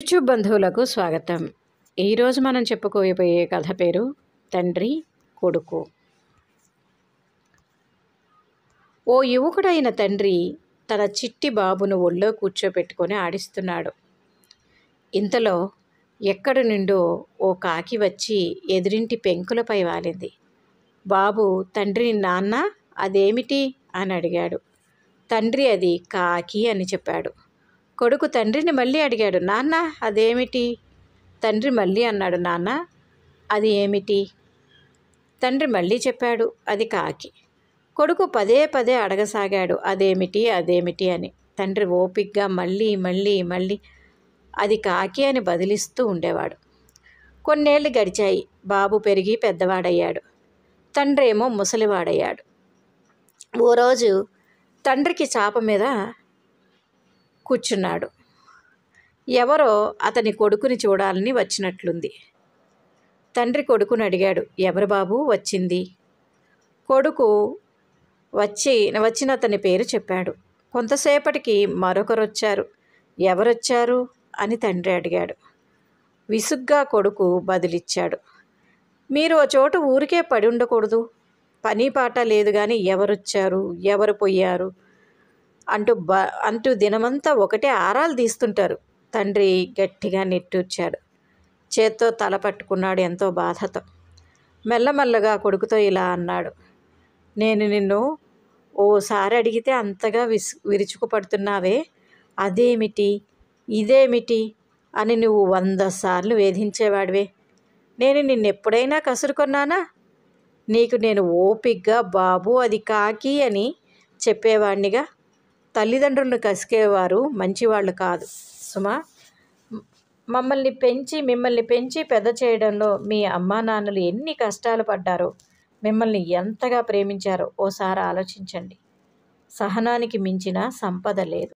YouTube బంధువులకు స్వాగతం. ఈరోజు మనం చెప్పుకోబోయే కథ పేరు తండ్రి కొడుకు. ఓ యువకుడైన తండ్రి తన చిట్టి బాబును ఒళ్ళో కూర్చోపెట్టుకొని ఆడిస్తున్నాడు. ఇంతలో ఎక్కడి నుండో ఓ కాకి వచ్చి ఎదురింటి పెంకులపై వాలింది. బాబు తండ్రిని నాన్న అదేమిటి అని అడిగాడు. తండ్రి అది కాకి అని చెప్పాడు. కొడుకు తండ్రిని మళ్ళీ అడిగాడు, నాన్న అదేమిటి? తండ్రి మళ్ళీ అన్నాడు, నాన్న అది ఏమిటి? తండ్రి మళ్ళీ చెప్పాడు, అది కాకి. కొడుకు పదే పదే అడగసాగాడు, అదేమిటి అదేమిటి అని. తండ్రి ఓపిగ్గా మళ్ళీ మళ్ళీ మళ్ళీ అది కాకి అని బదిలిస్తూ ఉండేవాడు. కొన్నేళ్ళు గడిచాయి. బాబు పెరిగి పెద్దవాడయ్యాడు. తండ్రి ఏమో ముసలివాడయ్యాడు. ఓ రోజు తండ్రికి చాప మీద కూర్చున్నాడు. ఎవరో అతని కొడుకుని చూడాలని వచ్చినట్లుంది. తండ్రి కొడుకుని అడిగాడు, ఎవరు బాబు వచ్చింది? కొడుకు వచ్చిన అతని పేరు చెప్పాడు. కొంతసేపటికి మరొకరు వచ్చారు. ఎవరొచ్చారు అని తండ్రి అడిగాడు. విసుగ్గా కొడుకు బదులిచ్చాడు, మీరు ఓ చోట ఊరికే పడి ఉండకూడదు. పని పాట లేదు కానీ ఎవరొచ్చారు ఎవరు పోయారు అంటూ దినమంతా ఒకటే ఆరాలు తీస్తుంటారు. తండ్రి గట్టిగా నిట్టూర్చాడు. చేత్తో తల పట్టుకున్నాడు ఎంతో బాధతో. మెల్లమెల్లగా కొడుకుతో ఇలా అన్నాడు, నేను నిన్ను ఓసారి అడిగితే అంతగా విరుచుకుపడుతున్నావే, అదేమిటి ఇదేమిటి అని నువ్వు 100 సార్లు వేధించేవాడివే. నేను నిన్నెప్పుడైనా కసురుకొన్నానా? నీకు నేను ఓపిగ్గా బాబు అది కాకి అని చెప్పేవాడినిగా. తల్లిదండ్రులను కసికేవారు మంచివాళ్ళు కాదు సుమా. మిమ్మల్ని పెంచి పెద్ద చేయడంలో మీ అమ్మా నాన్నలు ఎన్ని కష్టాలు పడ్డారో, మిమ్మల్ని ఎంతగా ప్రేమించారో ఓసారి ఆలోచించండి. సహనానికి మించిన సంపద లేదు.